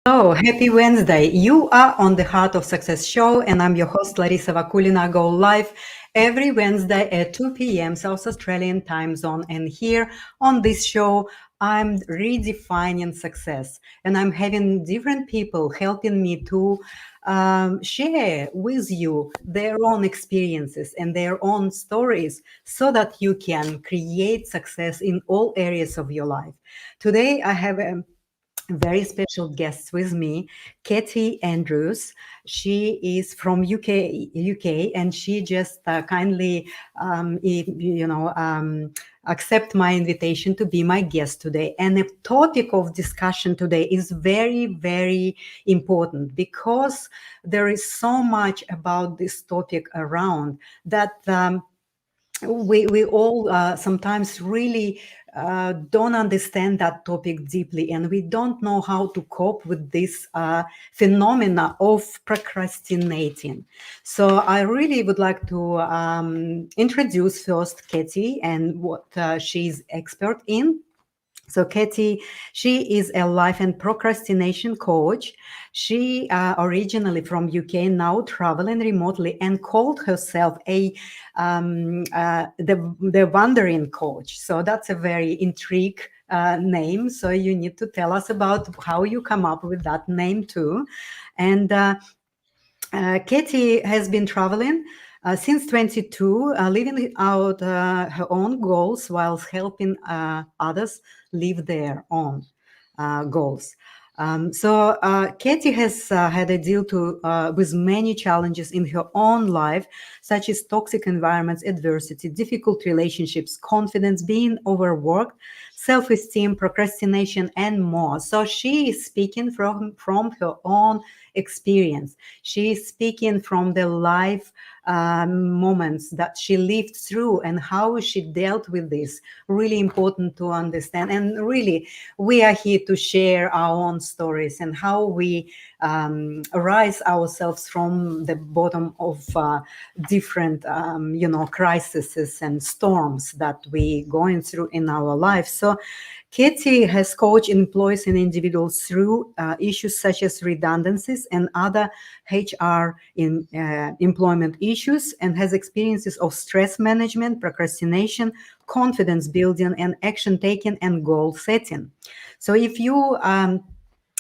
Oh, happy Wednesday. You are on the Heart of Success show, and I'm your host, Larissa Vakulina. Go live every Wednesday at 2 p.m. South Australian time zone. And here on this show, I'm redefining success, and I'm having different people helping me to share with you their own experiences and their own stories so that you can create success in all areas of your life. Today, I have a very special guests with me, Katy Andrews. She is from UK, and she just kindly, accept my invitation to be my guest today. And the topic of discussion today is very, very important because there is so much about this topic around that. We all sometimes really don't understand that topic deeply, and we don't know how to cope with this phenomena of procrastinating. So I really would like to introduce first Katy and what she's expert in. So Katy, she is a life and procrastination coach. She originally from UK, now traveling remotely, and called herself the wandering coach. So that's a very intrigue name. So you need to tell us about how you come up with that name too. And Katy has been traveling since 22, living out her own goals while helping others live their own goals. Katy has had a deal with many challenges in her own life, such as toxic environments, adversity, difficult relationships, confidence, being overworked, self-esteem, procrastination, and more. So she is speaking from her own experience. She is speaking from the life moments that she lived through and how she dealt with this. Really important to understand. And really, we are here to share our own stories and how we rise ourselves from the bottom of different, crises and storms that we going through in our life. So Katy has coached employees and individuals through issues such as redundancies and other HR employment issues, and has experiences of stress management, procrastination, confidence building, and action taking and goal setting. So if you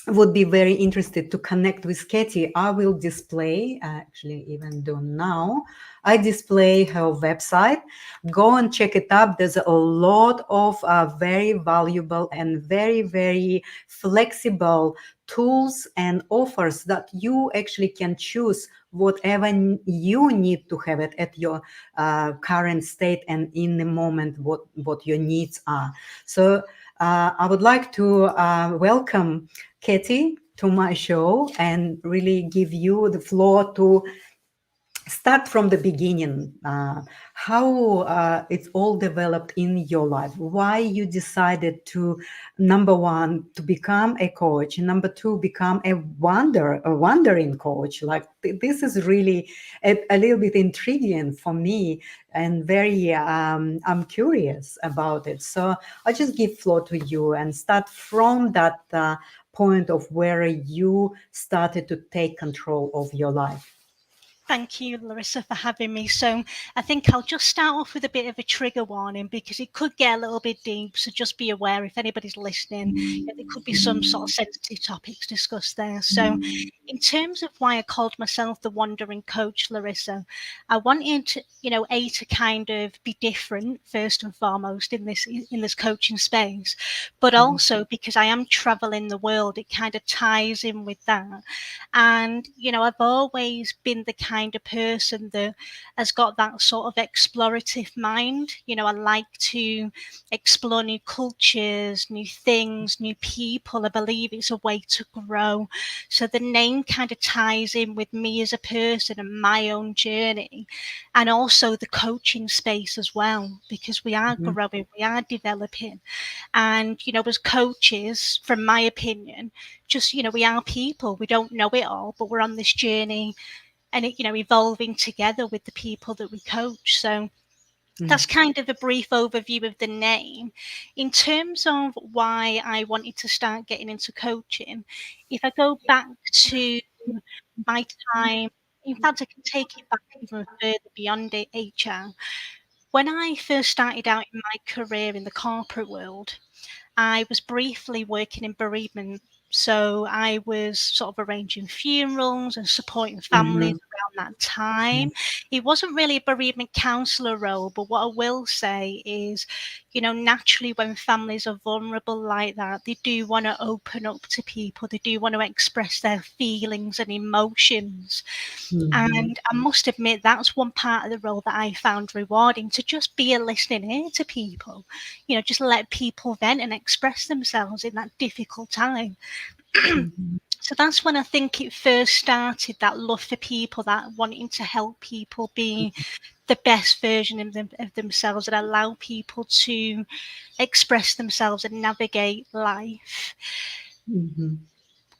would be very interested to connect with Katy, I will display, actually even do now, I display her website. Go and check it out. There's a lot of very valuable and very, very flexible tools and offers that you actually can choose whatever you need to have it at your current state and in the moment what your needs are. So I would like to welcome Katy to my show and really give you the floor to start from the beginning. How it's all developed in your life, why you decided to, number one, to become a coach, and number two, become a wandering coach. Like this is really a little bit intriguing for me and very I'm curious about it. So I just give floor to you and start from that point of where you started to take control of your life. Thank you, Larissa, for having me. So I think I'll just start off with a bit of a trigger warning because it could get a little bit deep. So just be aware if anybody's listening, there could be some sort of sensitive topics discussed there. So in terms of why I called myself the wandering coach, Larissa, I wanted to, to kind of be different first and foremost in this coaching space, but also because I am traveling the world, it kind of ties in with that. And, I've always been the kind of person that has got that sort of explorative mind. I like to explore new cultures, new things, new people. I believe it's a way to grow. So the name kind of ties in with me as a person and my own journey, and also the coaching space as well, because we are growing, we are developing. And, as coaches, from my opinion, just, we are people. We don't know it all, but we're on this journey and it, evolving together with the people that we coach. So that's kind of a brief overview of the name. In terms of why I wanted to start getting into coaching, if I go back to my time, in fact, I can take it back even further beyond HR. When I first started out in my career in the corporate world, I was briefly working in bereavement. So I was sort of arranging funerals and supporting families Mhm. around that time. It wasn't really a bereavement counsellor role, but what I will say is, naturally when families are vulnerable like that, they do want to open up to people. They do want to express their feelings and emotions. Mhm. And I must admit, that's one part of the role that I found rewarding, to just be a listening ear to people, just let people vent and express themselves in that difficult time. Mhm. So that's when I think it first started, that love for people, that wanting to help people be the best version of themselves and allow people to express themselves and navigate life. Mhm.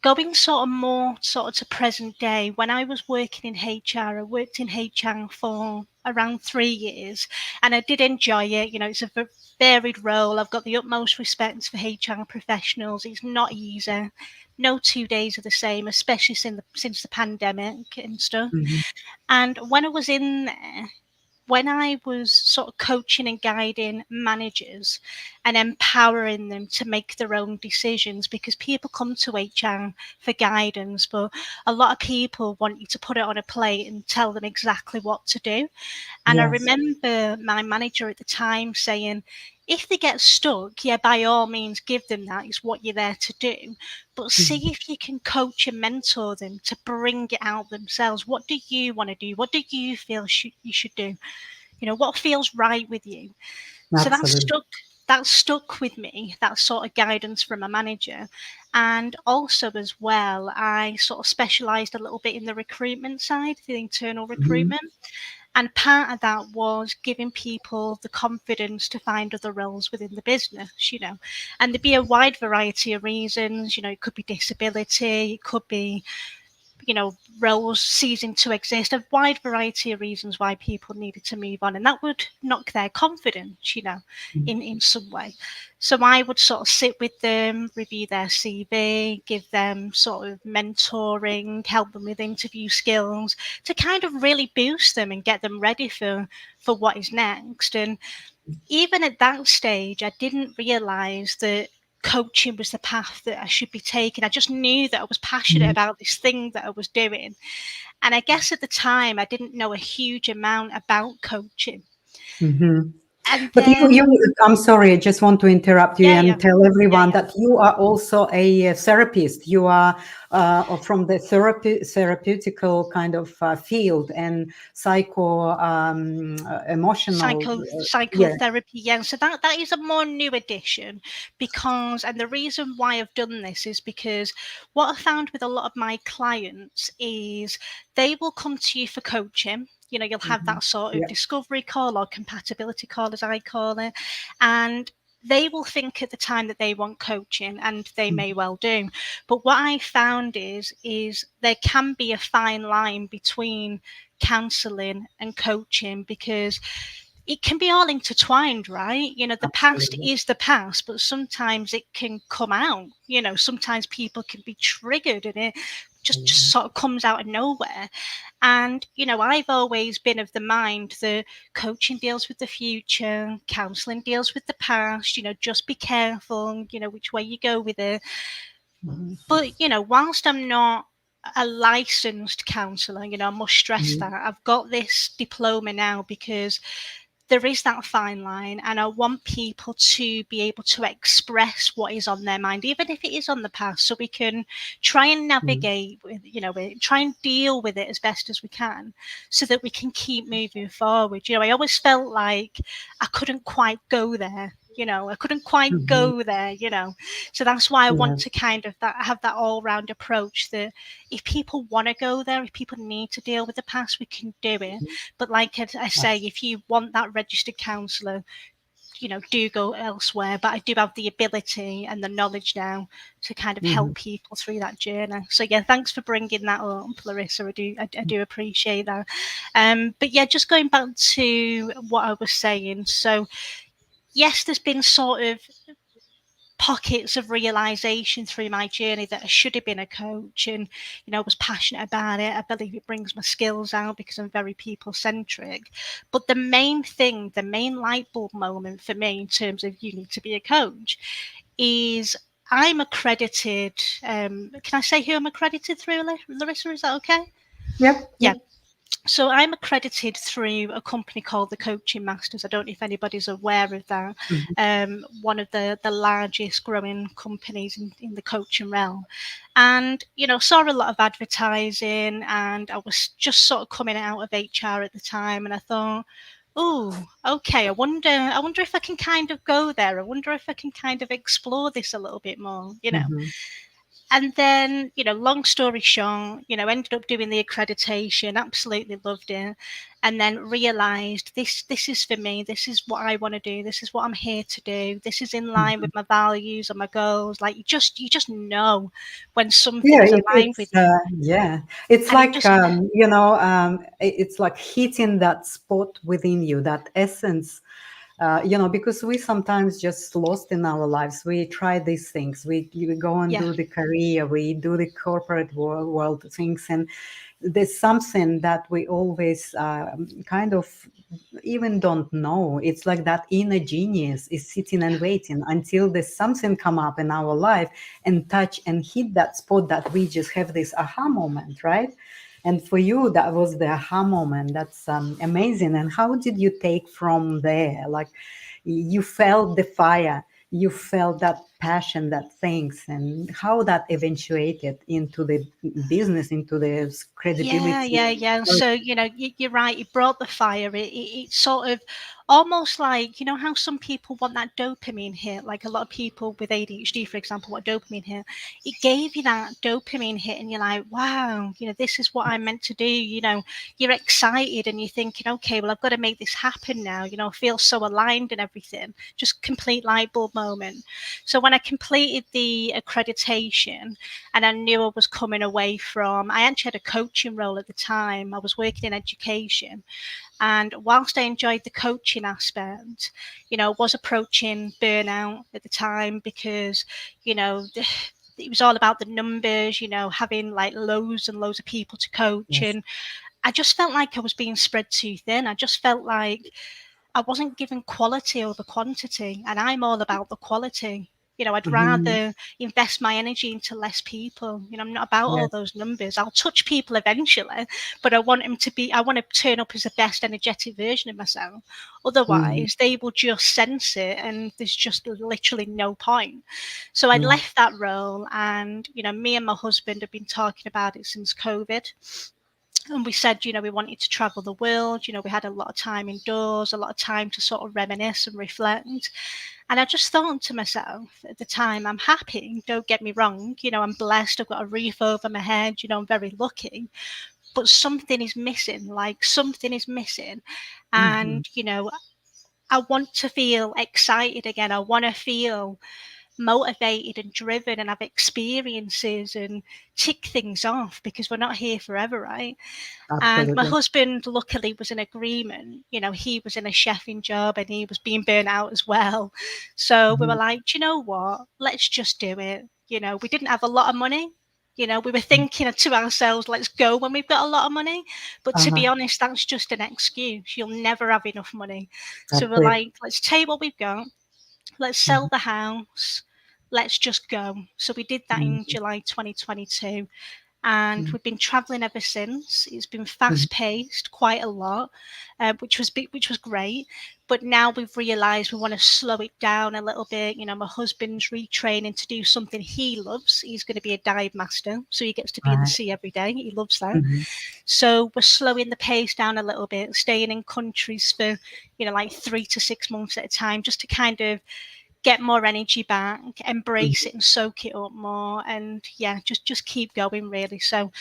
Going sort of more sort of to present day, when I was working in HR, I worked in HR for around 3 years, and I did enjoy it. It's a varied role. I've got the utmost respect for HR professionals. It's not easy. No 2 days are the same, especially since the pandemic and stuff. Mhm. And when I was in there, when I was sort of coaching and guiding managers and empowering them to make their own decisions, because people come to HR for guidance, but a lot of people want you to put it on a plate and tell them exactly what to do. And I Yes. remember my manager at the time saying, if they get stuck, yeah, by all means, give them that. It's what you're there to do. But see if you can coach and mentor them to bring it out themselves. What do you want to do? What do you feel you should do? What feels right with you. So that Absolutely. stuck with me, that sort of guidance from a manager. And also as well, I sort of specialized a little bit in the recruitment side, the internal Mhm. recruitment. And part of that was giving people the confidence to find other roles within the business. And there'd be a wide variety of reasons. It could be disability, it could be roles ceasing to exist, a wide variety of reasons why people needed to move on, and that would knock their confidence, in some way. So I would sort of sit with them, review their CV, give them sort of mentoring, help them with interview skills to kind of really boost them and get them ready for what is next. And even at that stage, I didn't realize that coaching was the path that I should be taking. I just knew that I was passionate Mhm. about this thing that I was doing. And I guess at the time, I didn't know a huge amount about coaching. Mhm. And But then, I'm sorry, I just want to interrupt you yeah, and yeah, tell yeah, everyone yeah. that you are also a therapist. You are from the therapeutical kind of field and emotional. Yeah. Psychotherapy, yeah. So that is a more new addition, because, and the reason why I've done this is because what I found with a lot of my clients is they will come to you for coaching. You'll have Mhm. that sort of Yeah. discovery call or compatibility call, as I call it, and they will think at the time that they want coaching, and they may Mhm. well do. But what I found is there can be a fine line between counseling and coaching, because it can be all intertwined, right? The past Absolutely. is the past, but sometimes it can come out. Sometimes people can be triggered and it just Yeah. sort of comes out of nowhere. And, I've always been of the mind that coaching deals with the future, counseling deals with the past, just be careful, which way you go with it. Mhm. But, whilst I'm not a licensed counsellor, I must stress Mhm. that I've got this diploma now because there is that fine line, and I want people to be able to express what is on their mind, even if it is on the past, so we can try and Mhm. navigate with, try and deal with it as best as we can, so that we can keep moving forward. I always felt like I couldn't quite go there. I couldn't quite Mhm. go there. So that's why I want Yeah. to kind of have that all round approach, that if people want to go there, if people need to deal with the past, we can do it. But like I say, if you want that registered counsellor, do go elsewhere, but I do have the ability and the knowledge now to kind of help Mhm. people through that journey. So yeah, thanks for bringing that up, Larissa. I do appreciate that. But yeah, just going back to what I was saying. So yes, there's been sort of pockets of realization through my journey that I should have been a coach, and I was passionate about it. I believe it brings my skills out because I'm very people centric. But the main thing, the main light bulb moment for me in terms of you need to be a coach is I'm accredited. Can I say who I'm accredited through, Larissa? Is that okay? Yep. Yeah. Yep. So I'm accredited through a company called the Coaching Masters. I don't know if anybody's aware of that. Mhm. One of the largest growing companies in the coaching realm. And, saw a lot of advertising, and I was just sort of coming out of HR at the time, and I thought, oh, okay, I wonder if I can kind of go there. I wonder if I can kind of explore this a little bit more. Mhm. And then, long story short, ended up doing the accreditation, absolutely loved it, and then realized this is for me. This is what I want to do. This is what I'm here to do. This is in line Mhm. with my values and my goals. Like you just know when something Yeah, is aligned with you, yeah, it's and it like just it's like hitting that spot within you, that essence. Because we sometimes just lost in our lives. We try these things. We go and yeah, do the career. We do the corporate world things, and there's something that we always kind of even don't know. It's like that inner genius is sitting and waiting until there's something come up in our life and touch and hit that spot that we just have this aha moment, right? And for you, that was the aha moment. That's amazing. And how did you take from there? Like you felt the fire, you felt that passion, that things, and how that eventuated into the business, into the yeah, credibility. yeah, yeah. So, you're right. It brought the fire. It's sort of almost like, how some people want that dopamine hit, like a lot of people with ADHD, for example, want dopamine hit. It gave you that dopamine hit, and you're like, wow, this is what I'm meant to do. You're excited and you're thinking, okay, well, I've got to make this happen now. I feel so aligned and everything. Just complete light bulb moment. So when I completed the accreditation, and I knew I was coming away from, I actually had a coaching role at the time. I was working in education. And whilst I enjoyed the coaching aspect, I was approaching burnout at the time because, it was all about the numbers, having like loads and loads of people to coach. Yes. And I just felt like I was being spread too thin. I just felt like I wasn't given quality over quantity, and I'm all about the quality. I'd Mhm. rather invest my energy into less people. I'm not about all Yes. those numbers. I'll touch people eventually, but I want to turn up as the best energetic version of myself. Mhm. Otherwise, they will just sense it, and there's just literally no point. So I'd Yeah. left that role, and, me and my husband have been talking about it since COVID. And we said, we wanted to travel the world. We had a lot of time indoors, a lot of time to sort of reminisce and reflect. And I just thought to myself at the time, I'm happy, don't get me wrong. I'm blessed, I've got a roof over my head, I'm very lucky. But something is missing, like something is missing. Mhm. And, I want to feel excited again. I want to feel motivated and driven and have experiences and tick things off, because we're not here forever, right? And my Absolutely. husband, luckily, was in agreement. He was in a chefing job and he was being burnt out as well. So we were Mhm. like, do you know what? Let's just do it. We didn't have a lot of money. We were thinking to ourselves, let's go when we've got a lot of money. But to be Uh-huh. honest, that's just an excuse. You'll never have enough money. So That's we're it. like, let's take what we've got. Let's sell Mhm. the house. Let's just go. So we did that in Mhm. July 2022, and Mhm. we've been traveling ever since. It's been Mhm. fast paced, quite a lot, which was great. But now we've realised we want to slow it down a little bit. My husband's retraining to do something he loves. He's going to be a dive master, so he gets to be in the Right. sea every day. He loves that. Mhm. So we're slowing the pace down a little bit, staying in countries for like 3 to 6 months at a time, just to kind of get more energy back, embrace Mhm. it and soak it up more, and yeah, just keep going really. So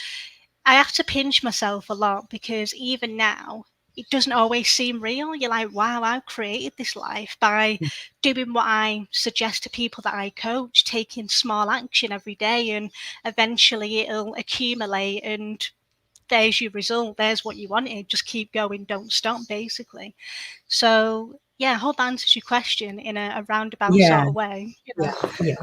I have to pinch myself a lot, because even now, it doesn't always seem real. You're like, wow, I created this life by doing what I suggest to people that I coach, taking small action every day, and eventually it'll accumulate, and there's your result. There's what you wanted. Just keep going, don't stop, basically. So yeah, I hope that answers your question in a roundabout Yeah, sort of way. yeah, yeah.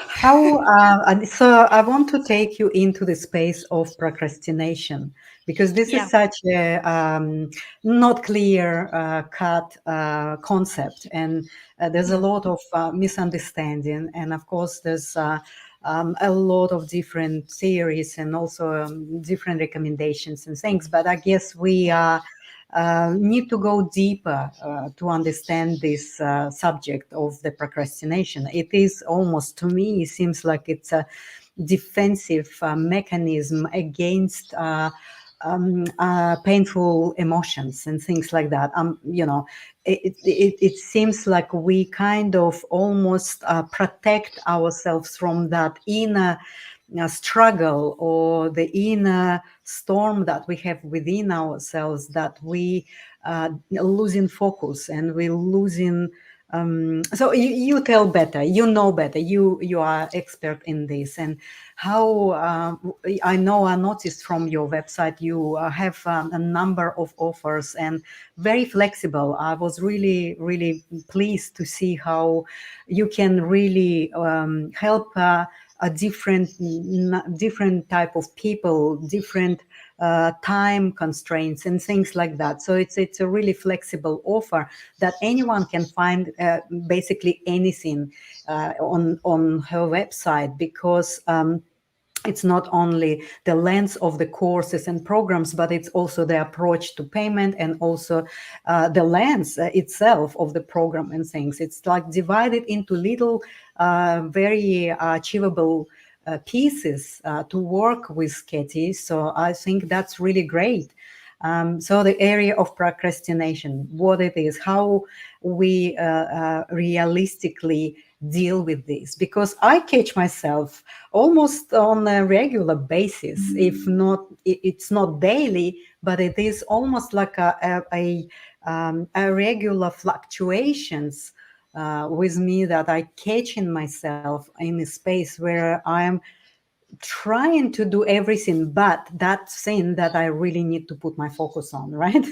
How, and so I want to take you into the space of procrastination because this Yeah. is such a not clear cut concept, and there's a Mm. lot of misunderstanding, and of course there's a lot of different theories and also different recommendations and things. But I guess we need to go deeper to understand this subject of the procrastination. It is almost, to me, it seems like it's a defensive mechanism against painful emotions and things like that. It seems like we kind of almost protect ourselves from that inner struggle or the inner storm that we have within ourselves, that we losing focus and we losing so you tell better, you know better, you are expert in this. And how I know, I noticed from your website you have a number of offers and very flexible. I was really pleased to see how you can really help a different type of people, different time constraints and things like that. So it's a really flexible offer that anyone can find basically anything on her website, because it's not only the length of the courses and programs, but it's also the approach to payment, and also the length itself of the program and things. It's like divided into little, very achievable pieces to work with, Katie. So I think that's really great. So the area of procrastination, what it is, how we realistically deal with this, because I catch myself almost on a regular basis, if not, it's not daily, but it is almost like a regular fluctuations with me, that I catch in myself in a space where I'm trying to do everything but that thing that I really need to put my focus on, right?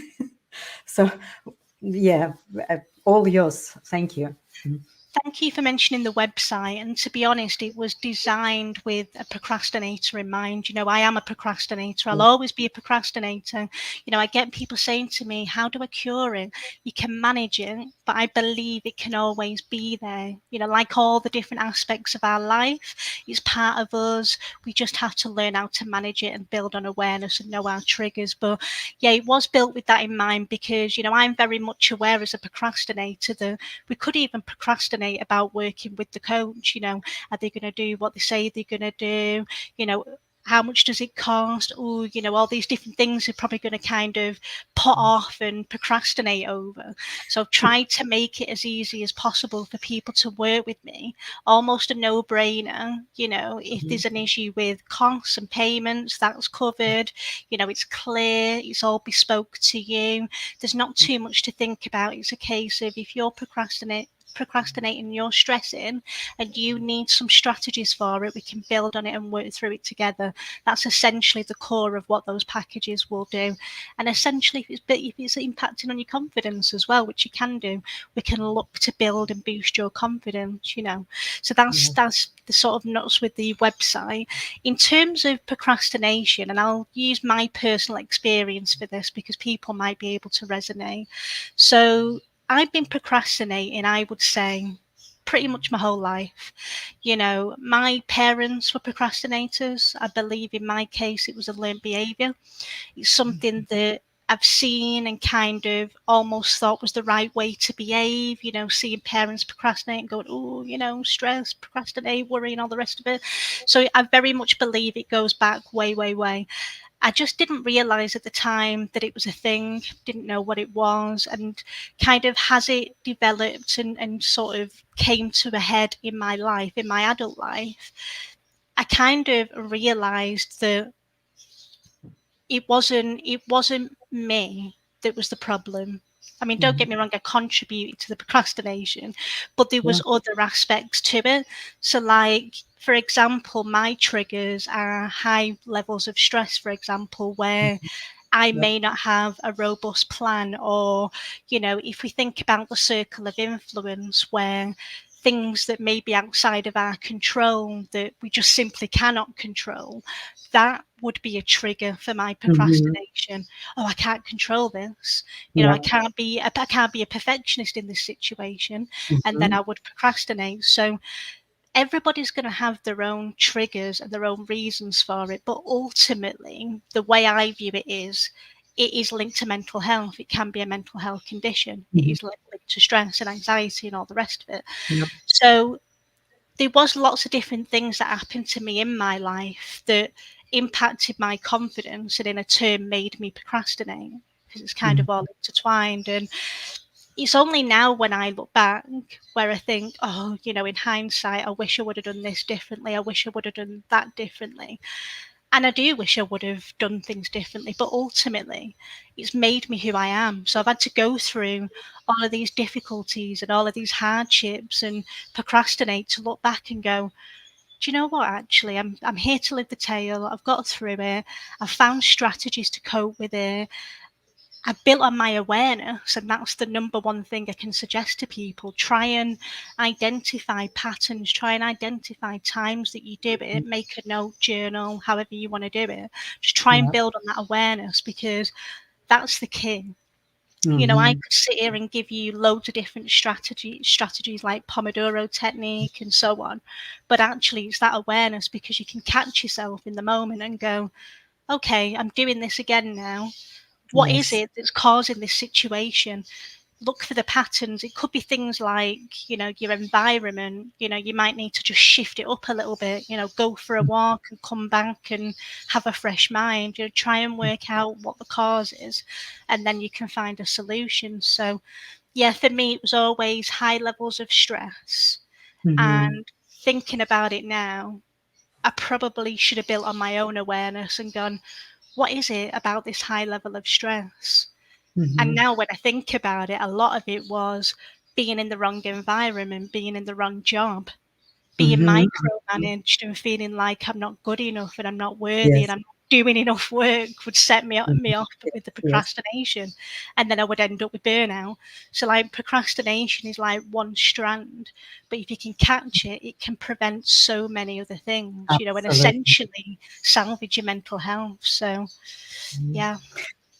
So yeah, all yours. Thank you. Thank you for mentioning the website. And to be honest, it was designed with a procrastinator in mind. You know, I am a procrastinator. I'll always be a procrastinator. You know, I get people saying to me, how do I cure it? You can manage it, but I believe it can always be there. You know, like all the different aspects of our life, it's part of us. We just have to learn how to manage it and build on awareness and know our triggers. But yeah, it was built with that in mind because, you know, I'm very much aware as a procrastinator that we could even procrastinate about working with the coach. You know, are they going to do what they say they're going to do? You know, how much does it cost? Oh, you know, all these different things are probably going to kind of put off and procrastinate over. So I've tried to make it as easy as possible for people to work with me, almost a no-brainer. You know, if there's an issue with costs and payments, that's covered. You know, it's clear, it's all bespoke to you. There's not too much to think about. It's a case of if you're procrastinating, you're stressing, and you need some strategies for it, we can build on it and work through it together. That's essentially the core of what those packages will do. And essentially, if it's impacting on your confidence as well, which you can do, we can look to build and boost your confidence. You know, so that's the sort of nuts with the website. In terms of procrastination, and I'll use my personal experience for this because people might be able to resonate. So I've been procrastinating, I would say, pretty much my whole life. You know, my parents were procrastinators. I believe in my case it was a learned behaviour. It's something that I've seen and kind of almost thought was the right way to behave, you know, seeing parents procrastinate and going, oh, you know, stress, procrastinate, worry, and all the rest of it. So I very much believe it goes back way. I just didn't realize at the time that it was a thing, didn't know what it was, and kind of as it developed and sort of came to a head in my life, in my adult life, I kind of realized that it wasn't me that was the problem. I mean, don't get me wrong, I contributed to the procrastination, but there Yeah. was other aspects to it. So, like, for example, my triggers are high levels of stress, for example, where I Yeah. may not have a robust plan, or, if we think about the circle of influence where things that may be outside of our control that we just simply cannot control, that would be a trigger for my Mm-hmm. procrastination. Oh, I can't control this. I Yeah. can't be a perfectionist in this situation, and then Mm-hmm. I would procrastinate. So everybody's going to have their own triggers and their own reasons for it, but ultimately the way I view it is linked to mental health. It can be a mental health condition. It Mm-hmm. is linked to stress and anxiety and all the rest of it. Yeah. So there was lots of different things that happened to me in my life that impacted my confidence, and in a turn made me procrastinate, because it's kind of all intertwined. And it's only now when I look back where I think, oh, in hindsight, I wish I would have done this differently. I wish I would have done that differently. And I do wish I would have done things differently. But ultimately, it's made me who I am. So I've had to go through all of these difficulties and all of these hardships and procrastinate to look back and go, do you know what? Actually, I'm here to live the tale. I've got through it. I've found strategies to cope with it. I built on my awareness, and that's the number one thing I can suggest to people. Try and identify patterns, try and identify times that you do it, make a note, journal, however you want to do it. Just try and Yeah. build on that awareness, because that's the key. I Mm-hmm. could sit here and give you loads of different strategies like Pomodoro technique and so on. But actually it's that awareness, because you can catch yourself in the moment and go, okay, I'm doing this again now. What is Yes. it that's causing this situation? Look for the patterns. It could be things like, your environment. You might need to just shift it up a little bit, go for a walk and come back and have a fresh mind. Try and work out what the cause is, and then you can find a solution. So, yeah, for me, it was always high levels of stress. Mm-hmm. And thinking about it now, I probably should have built on my own awareness and gone, what is it about this high level of stress? And Mm-hmm. now when I think about it, a lot of it was being in the wrong environment, being in the wrong job, being Mm-hmm. micromanaged and feeling like I'm not good enough and I'm not worthy and Yes. I'm not doing enough work would set me Mhm. off Yes. with the Yes. procrastination. And then I would end up with burnout. So like procrastination is like one strand, but if you can catch it, it can prevent so many other things, and Absolutely. essentially salvage your mental health. So yeah.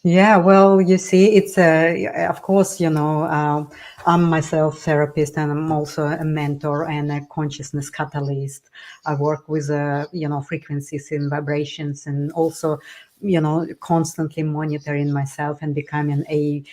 Yeah, well, you see, it's of course, I'm myself therapist, and I'm also a mentor and a consciousness catalyst. I work with, frequencies and vibrations, and also, constantly monitoring myself and becoming a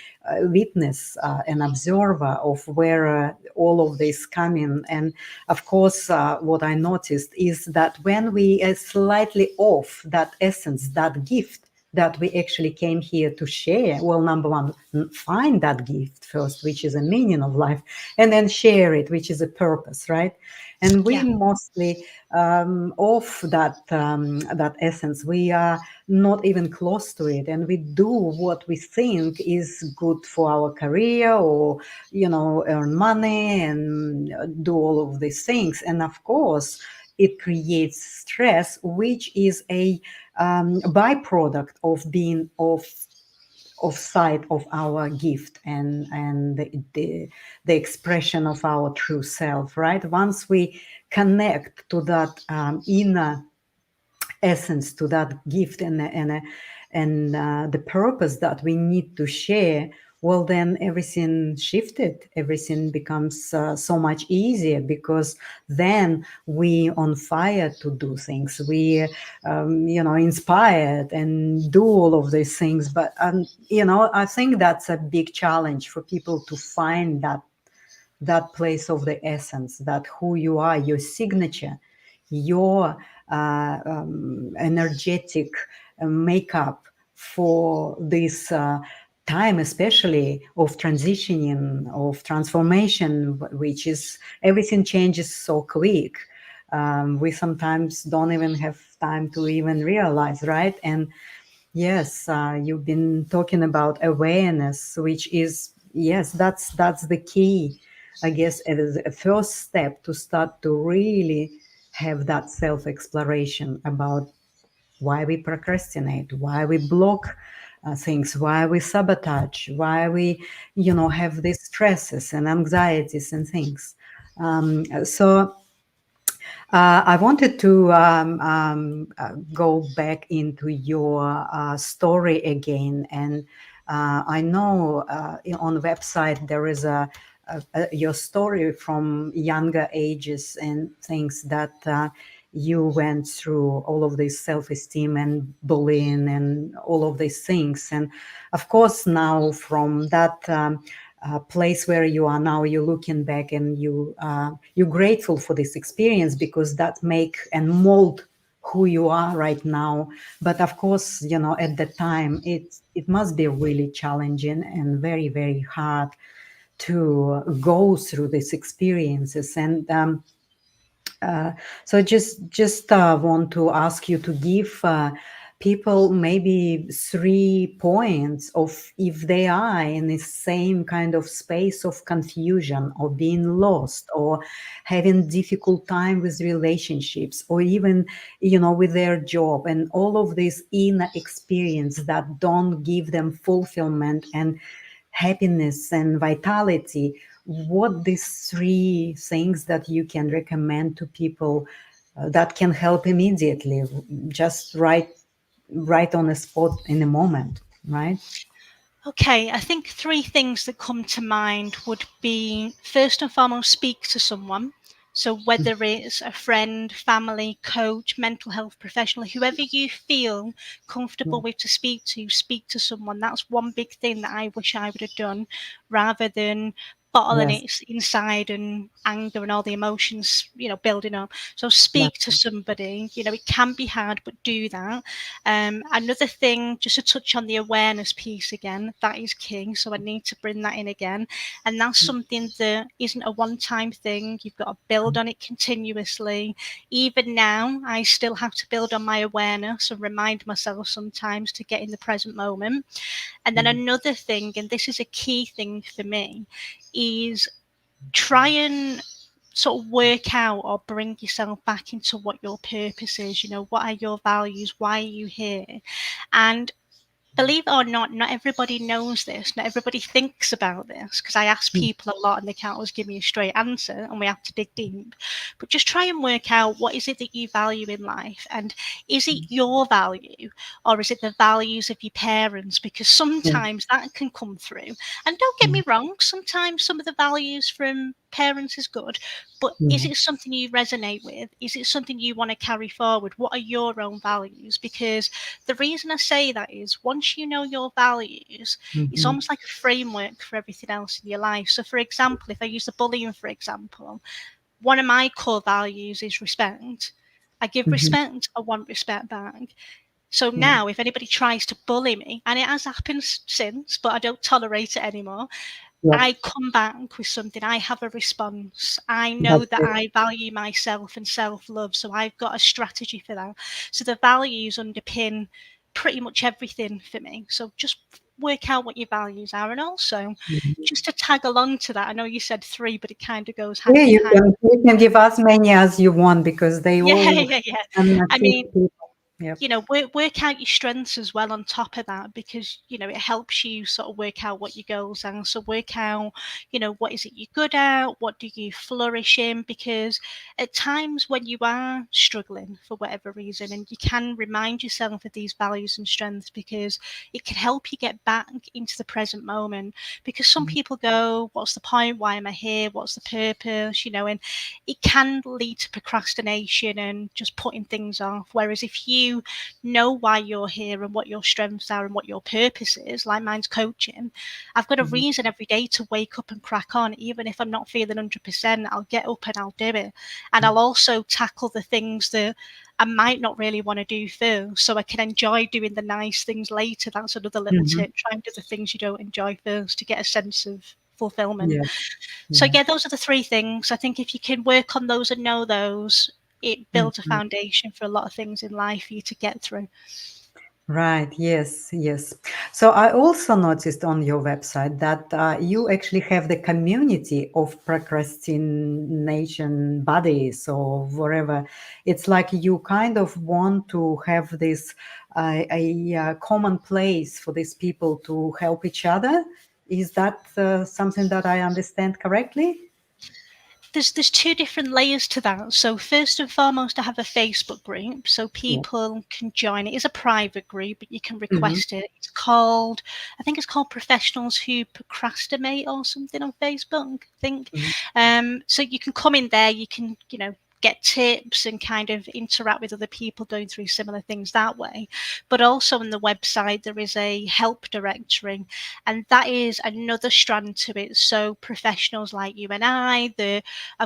witness, an observer of where all of this coming. And of course, what I noticed is that when we are slightly off that essence, that gift that we actually came here to share. Well, number one, find that gift first, which is a meaning of life, and then share it, which is a purpose, right? And we Yeah. mostly off that essence. We are not even close to it, and we do what we think is good for our career, or earn money and do all of these things. And of course, it creates stress, which is a byproduct of being of sight of our gift, and the expression of our true self, right? Once we connect to that inner essence, to that gift, and the purpose that we need to share, well, then everything shifted, everything becomes so much easier, because then we on fire to do things, we inspired and do all of these things. But I think that's a big challenge for people to find that place of the essence, that who you are, your signature, your energetic makeup for this time, especially of transitioning, of transformation, which is everything changes so quick. We sometimes don't even have time to even realize, right? And Yes, you've been talking about awareness, which is, yes, that's the key. I guess it is a first step to start to really have that self exploration about why we procrastinate, why we block things, why we sabotage, why we, have these stresses and anxieties and things. So I wanted to go back into your story again, and I know on the website there is your story from younger ages and things that you went through, all of this self-esteem and bullying and all of these things, and of course now from that. Place where you are now, you're looking back and you're grateful for this experience because that make and mold who you are right now. But of course, at the time it must be really challenging and very, very hard to go through these experiences. And so just want to ask you to give people maybe 3 points of if they are in the same kind of space of confusion or being lost or having difficult time with relationships or even with their job and all of this inner experience that don't give them fulfillment and happiness and vitality. What these 3 things that you can recommend to people that can help immediately, just right on the spot in a moment, right? Okay, I think 3 things that come to mind would be, first and foremost, speak to someone. So whether it's a friend, family, coach, mental health professional, whoever you feel Yeah. comfortable with to speak to someone. That's one big thing that I wish I would have done, rather than bottling Yes. it inside and anger and all the emotions, building up. So speak to Exactly. somebody. It can be hard, but do that. Another thing, just to touch on the awareness piece again, that is key. So I need to bring that in again. And that's something that isn't a one time thing. You've got to build on it continuously. Even now, I still have to build on my awareness and remind myself sometimes to get in the present moment. And then another thing, and this is a key thing for me, is try and sort of work out or bring yourself back into what your purpose is. What are your values? Why are you here? And believe it or not, not everybody knows this. Not everybody thinks about this, because I ask people a lot and they can't always give me a straight answer and we have to dig deep. But just try and work out, what is it that you value in life? And is it your value, or is it the values of your parents? Because Yeah. sometimes that can come through. And don't get me wrong, sometimes some of the values from parents is good, but is Yeah. it something you resonate with? Is it something you want to carry forward? What are your own values? Because the reason I say that is, once you know your values, it's Mhm. almost like a framework for everything else in your life. So, for example, if I use the bullying, for example, one of my core values is respect. I give Mhm. respect, I want respect back. So Yeah. now, if anybody tries to bully me, and it has happened since, but I don't tolerate it anymore, Yep. I come back with something. I have a response. I know That's that it. I value myself and self love. So I've got a strategy for that. So the values underpin pretty much everything for me. So just work out what your values are. And also, Mhm. just to tag along to that, I know you said 3, but it kind of goes Yeah, hand in hand. you can give as many as you want because they Yeah, all yeah. I fit mean, people. Yep. work out your strengths as well on top of that, because it helps you sort of work out what your goals are. So work out, what is it you're good at, what do you flourish in, because at times when you are struggling for whatever reason, and you can remind yourself of these values and strengths, because it can help you get back into the present moment. Because some people go, what's the point, why am I here, what's the purpose, and it can lead to procrastination and just putting things off. Whereas if you know why you're here and what your strengths are and what your purpose is, like mine's coaching, I've got a Mhm. reason every day to wake up and crack on. Even if I'm not feeling 100%, I'll get up and I'll do it. And I'll also tackle the things that I might not really want to do first, so I can enjoy doing the nice things later. That's another little Mhm. tip. Try and do the things you don't enjoy first to get a sense of fulfillment. Yeah. So Yeah. yeah, those are the 3 things. I think if you can work on those and know those, it builds a Mhm. foundation for a lot of things in life for you to get through. Right. Yes. Yes. So I also noticed on your website that you actually have the community of procrastination buddies or whatever. It's like you kind of want to have this common place for these people to help each other. Is that something that I understand correctly? There's two different layers to that. So first and foremost, I have a Facebook group, so Yeah. people can join it. It's a private group, but you can Hmm. request it. It's called, I think it's called Professionals Who Procrastinate or something on Facebook, I think. So you can come in there, you can, get tips and kind of interact with other people going through similar things that way. But also on the website, there is a help directory, and that is another strand to it. So professionals like you and I've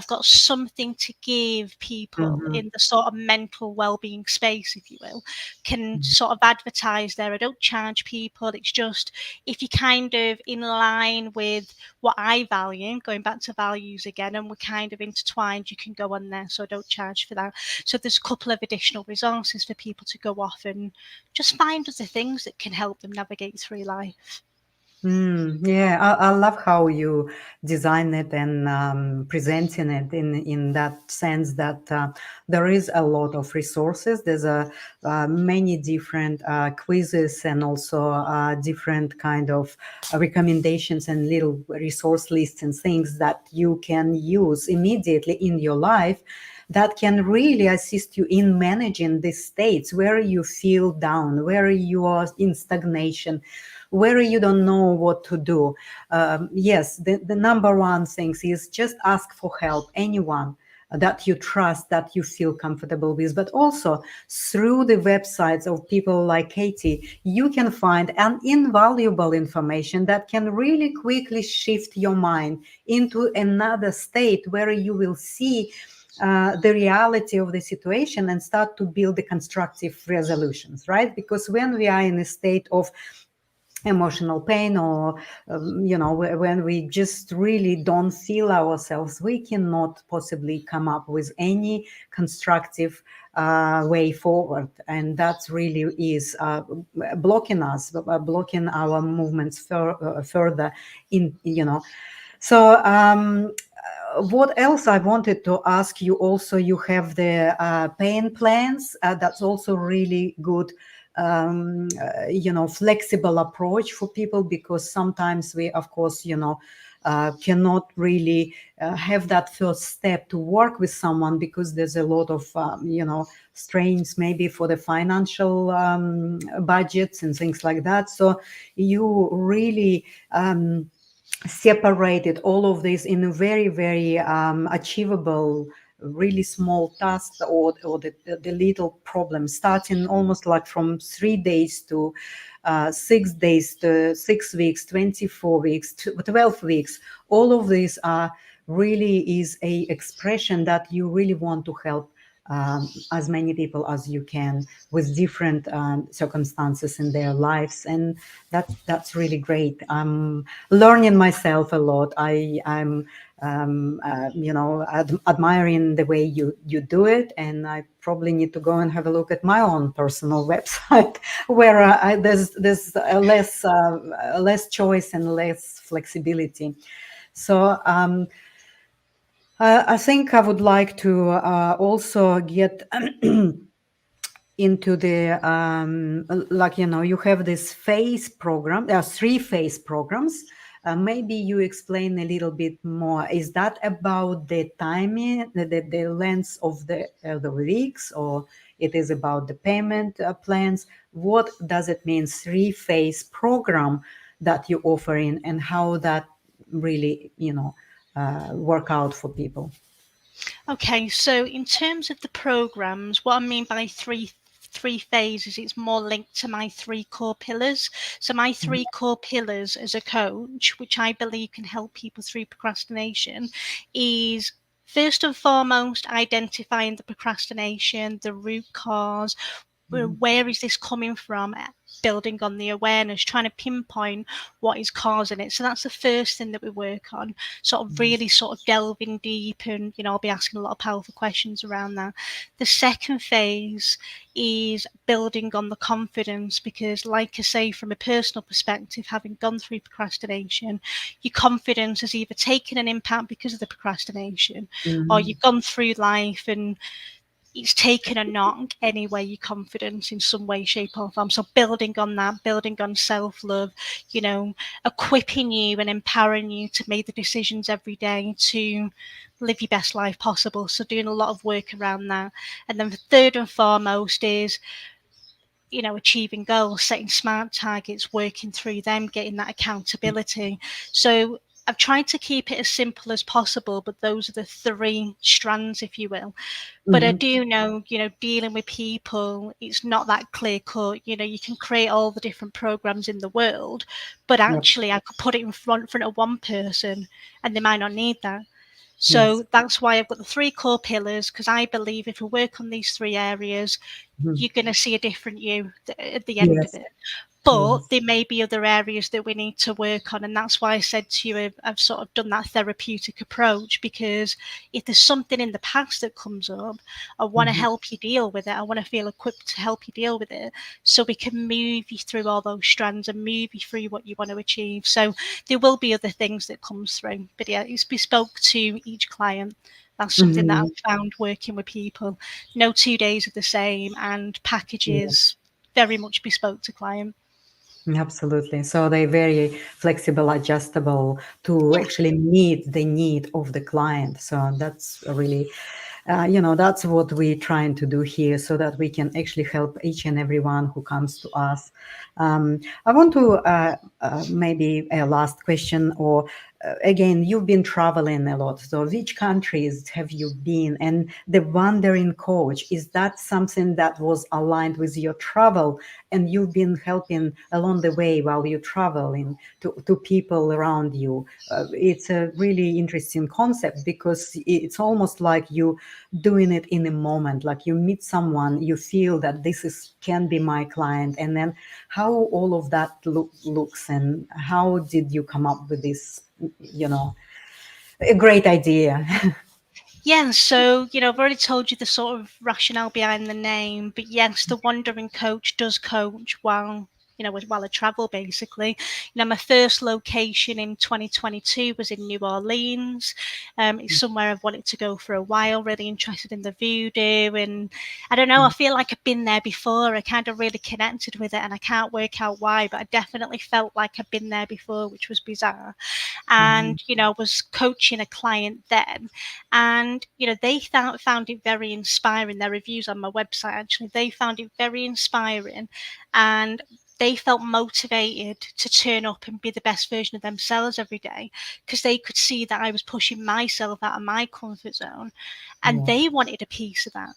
got something to give people Hmm. in the sort of mental well-being space, if you will, can sort of advertise there. I don't charge people. It's just if you're kind of in line with what I value, going back to values again, and we're kind of intertwined, you can go on there. So I don't charge for that. So there's a couple of additional resources for people to go off and just find other things that can help them navigate through life. Yeah, I love how you design it and presenting it in that sense that there is a lot of resources. There's a many different quizzes and also different kind of recommendations and little resource lists and things that you can use immediately in your life that can really assist you in managing these states where you feel down, where you are in stagnation, where you don't know what to do. Yes, the number one thing is just ask for help, anyone that you trust, that you feel comfortable with. But also through the websites of people like Katy, you can find an invaluable information that can really quickly shift your mind into another state where you will see the reality of the situation and start to build the constructive resolutions, right? Because when we are in a state of emotional pain or when we just really don't feel ourselves, we cannot possibly come up with any constructive way forward, and that really is blocking us, blocking our movements further in, so what else I wanted to ask you also, you have the pain plans. That's also really good, flexible approach for people, because sometimes we, of course, cannot really have that first step to work with someone because there's a lot of, strains maybe for the financial budgets and things like that. So you really separated all of this in a very, very achievable, really small tasks, or the little problem, starting almost like from 3 days to 6 days to 6 weeks, 24 weeks, 12 weeks. All of these are really is a expression that you really want to help as many people as you can with different circumstances in their lives, and that's really great. I'm learning myself a lot. I'm admiring the way you do it, and I probably need to go and have a look at my own personal website where there's less choice and less flexibility. So I think I would like to also get into the like, you have this phase program, 3 phase programs. Maybe you explain a little bit more. Is that about the timing, the length of the weeks, or it is about the payment plans? What does it mean, 3 phase program that you offer in, and how that really work out for people? Okay, so in terms of the programs, what I mean by three phases, it's more linked to my three core pillars. So my three core pillars as a coach, which I believe can help people through procrastination, is first and foremost identifying the procrastination, the root cause. where is this coming from? Building on the awareness, trying to pinpoint what is causing it. So that's the first thing that we work on, sort of really sort of delving deep, and I'll be asking a lot of powerful questions around that. The second phase is building on the confidence, because like I say, from a personal perspective, having gone through procrastination, your confidence has either taken an impact because of the procrastination, or Mhm. you've gone through life and it's taken a knock anyway, your confidence in some way, shape, or form. So building on that, building on self-love, equipping you and empowering you to make the decisions every day to live your best life possible. So doing a lot of work around that. And then the third and foremost is achieving goals, setting smart targets, working through them, getting that accountability. So I've tried to keep it as simple as possible, but those are the three strands, if you will. But I Mhm. do know, dealing with people, it's not that clear cut. You can create all the different programs in the world, but Yep. actually I could put it in front of one person and they might not need that. Yes. So that's why I've got the three core pillars, because I believe if we work on these three areas, Mhm. you're going to see a different you at the end of Yes. it. But Yes. there may be other areas that we need to work on. And that's why I said to you, I've sort of done that therapeutic approach, because if there's something in the past that comes up, I want to Mhm. help you deal with it. I want to feel equipped to help you deal with it, so we can move you through all those strands and move you through what you want to achieve. So there will be other things that comes through. But yeah, it's bespoke to each client. That's something that Mhm. I've found working with people. No 2 days are the same, and Yeah. packages very much bespoke to client. Absolutely. So they're very flexible, adjustable to Yeah. actually meet the need of the client. So that's really, that's what we're trying to do here, so that we can actually help each and everyone who comes to us. I want to maybe a last question, or again, you've been traveling a lot. So which countries have you been? And the wandering coach, is that something that was aligned with your travel, and you've been helping along the way while you're traveling to people around you? It's a really interesting concept, because it's almost like you doing it in a moment, like you meet someone, you feel that this is can be my client, and then how all of that looks, and how did you come up with this, you know a great idea. Yeah, so I've already told you the sort of rationale behind the name, but yes, the wandering coach does coach while I travel, basically. My first location in 2022 was in New Orleans. It's somewhere I've wanted to go for a while, really interested in the voodoo, and I don't know, I feel like I've been there before. I kind of really connected with it, and I can't work out why, but I definitely felt like I've been there before, which was bizarre. Mhm. And I was coaching a client then, and they found it very inspiring. Their reviews on my website, actually, they found it very inspiring, and they felt motivated to turn up and be the best version of themselves every day, because they could see that I was pushing myself out of my comfort zone, and Yeah. they wanted a piece of that.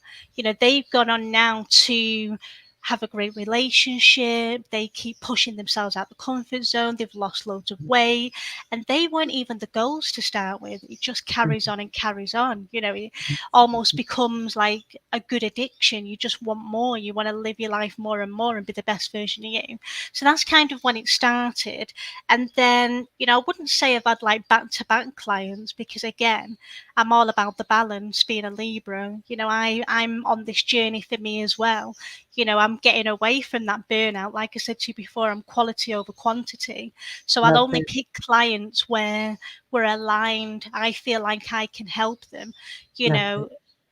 They've gone on now to have a great relationship. They keep pushing themselves out the comfort zone. They've lost loads of weight, and they weren't even the goals to start with. It just carries Mhm. on and carries on. It almost becomes like a good addiction. You just want more. You want to live your life more and more and be the best version of you. So that's kind of when it started. And then, I wouldn't say I've had like back to back clients, because again, I'm all about the balance, being a Libra. I'm on this journey for me as well. I'm getting away from that burnout. Like I said to you before, I'm quality over quantity. So I'll That's only it. pick clients where we're aligned. I feel like I can help them. You That's it. know,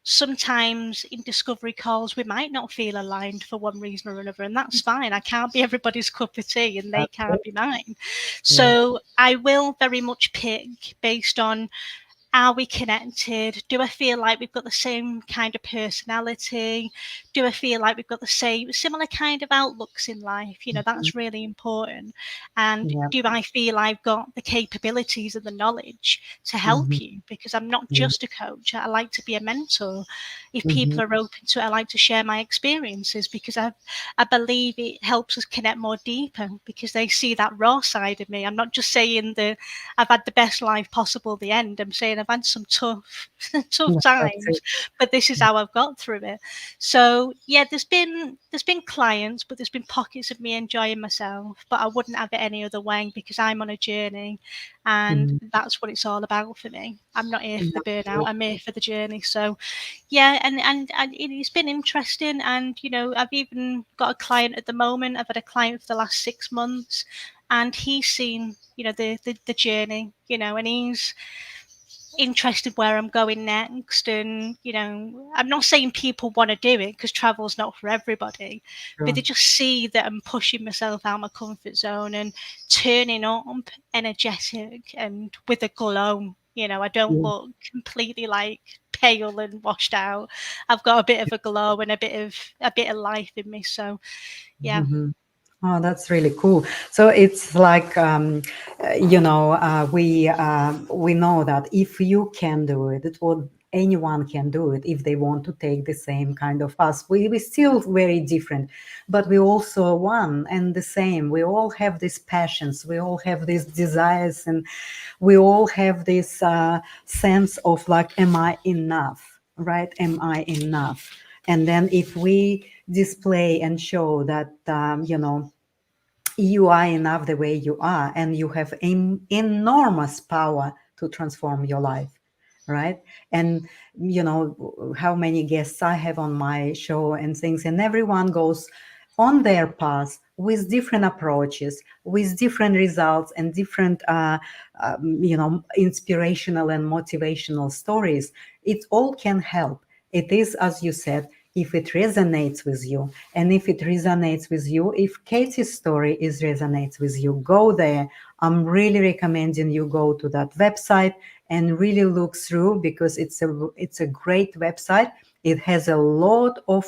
Sometimes in discovery calls, we might not feel aligned for one reason or another, and that's fine. I can't be everybody's cup of tea, and they That's can't it. be mine. Yeah. So I will very much pick based on, are we connected? Do I feel like we've got the same kind of personality? Do I feel like we've got the same similar kind of outlooks in life? Mhm. That's really important. And Yeah. do I feel I've got the capabilities and the knowledge to help Mhm. you? Because I'm not Yeah. just a coach. I like to be a mentor. If Mhm. people are open to it, I like to share my experiences, because I believe it helps us connect more deeper, because they see that raw side of me. I'm not just saying that I've had the best life possible at the end. I'm saying and I've had some tough tough Yeah, that's times, it. but this is how I've got through it. So yeah, there's been clients, but there's been pockets of me enjoying myself, but I wouldn't have it any other way because I'm on a journey, and Mhm. that's what it's all about for me. I'm not here for the burnout, Absolutely. I'm here for the journey. So yeah, and it's been interesting, and I've even got a client at the moment. I've had a client for the last 6 months, and he's seen the journey, and he's interested where I'm going next. And I'm not saying people want to do it because travel's not for everybody, but Sure. they just see that I'm pushing myself out of my comfort zone and turning up energetic and with a glow. I don't Yeah. look completely like pale and washed out. I've got a bit of a glow and a bit of life in me. So yeah. Mhm. Oh, that's really cool. So it's like, we know that if you can do it, it will anyone can do it if they want to take the same kind of path. We still very different, but we also one and the same. We all have these passions. We all have these desires, and we all have this sense of like, am I enough? Right? Am I enough? And then if we display and show that, you are enough the way you are, and you have enormous power to transform your life, right? And how many guests I have on my show and things, and everyone goes on their path with different approaches, with different results, and different inspirational and motivational stories. It all can help. It is, as you said, if it resonates with you. And if it resonates with you, if Katy's story is resonates with you, go there. I'm really recommending you go to that website and really look through, because it's a great website. It has a lot of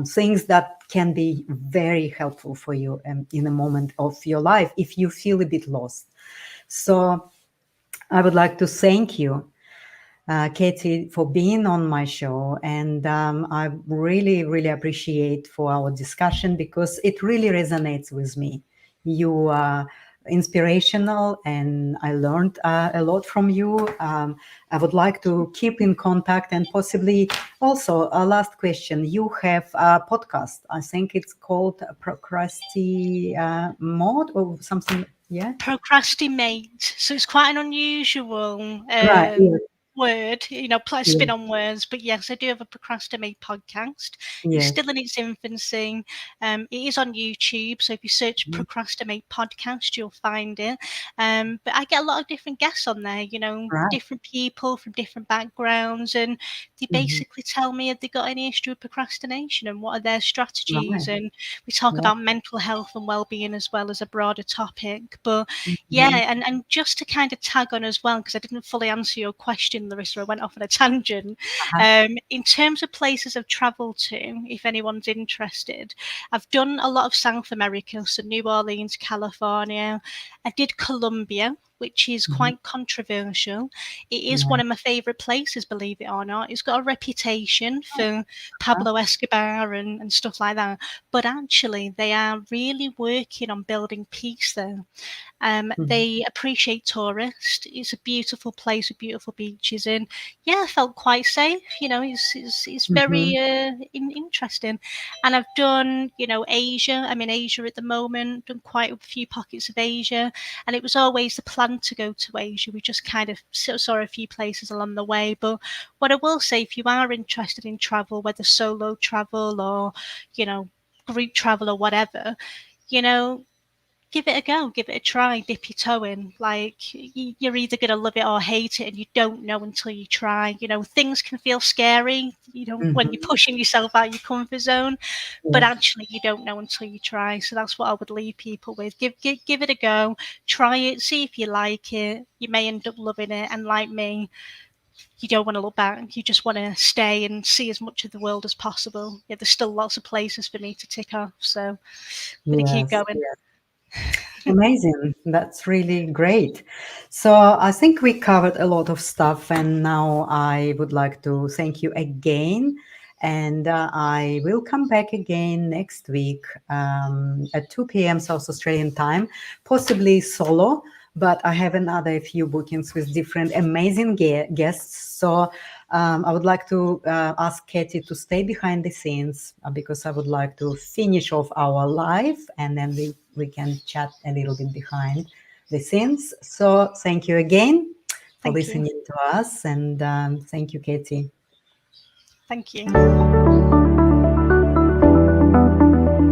things that can be very helpful for you in a moment of your life if you feel a bit lost. So I would like to thank you, Katy, for being on my show. And I really, really appreciate for our discussion, because it really resonates with me. You are inspirational, and I learned a lot from you. I would like to keep in contact, and possibly also a last question. You have a podcast. I think it's called Mode or something. Yeah. Procrastinate. So it's quite an unusual Right. Yes. word, spin Yes. on words. But yes, I do have a procrastinate podcast. It's Yes. still in its infancy. It is on YouTube. So if you search procrastinate podcast, you'll find it. But I get a lot of different guests on there, Right. different people from different backgrounds. And they Mhm. basically tell me if they got any history of procrastination and what are their strategies. Right. And we talk Yeah. about mental health and well-being as well as a broader topic. But yeah, Mhm. and just to kind of tag on as well, because I didn't fully answer your question, Larissa, I went off on a tangent. Uh-huh. In terms of places I've travelled to, if anyone's interested, I've done a lot of South America, so New Orleans, California. I did Colombia, which is Mhm. quite controversial. It is Yeah. one of my favourite places, believe it or not. It's got a reputation for Uh-huh. Pablo Escobar and stuff like that. But actually, they are really working on building peace there. Mhm. They appreciate tourists. It's a beautiful place with beautiful beaches, and yeah, I felt quite safe. It's Mhm. very interesting. And I've done Asia. I'm in Asia at the moment. Done quite a few pockets of Asia, and it was always the plan to go to Asia. We just kind of saw a few places along the way. But what I will say, if you are interested in travel, whether solo travel or you know group travel or whatever, you know give it a go, give it a try, dip your toe in. Like you're either going to love it or hate it, and you don't know until you try. Things can feel scary, when you're Mhm. pushing yourself out your comfort zone, but Yes. actually you don't know until you try. So that's what I would leave people with. Give it a go, try it, see if you like it. You may end up loving it, and like me, you don't want to look back. You just want to stay and see as much of the world as possible. Yeah, there's still lots of places for me to tick off, so I'm going to keep Yes. going. Yes. Amazing. That's really great. So I think we covered a lot of stuff, and now I would like to thank you again. And I will come back again next week at 2 p.m. South Australian time, possibly solo, but I have another few bookings with different amazing guests. So I would like to ask Katy to stay behind the scenes because I would like to finish off our live, and then we can chat a little bit behind the scenes. So thank you again for Thank you. listening to us, and thank you, Katy. Thank you.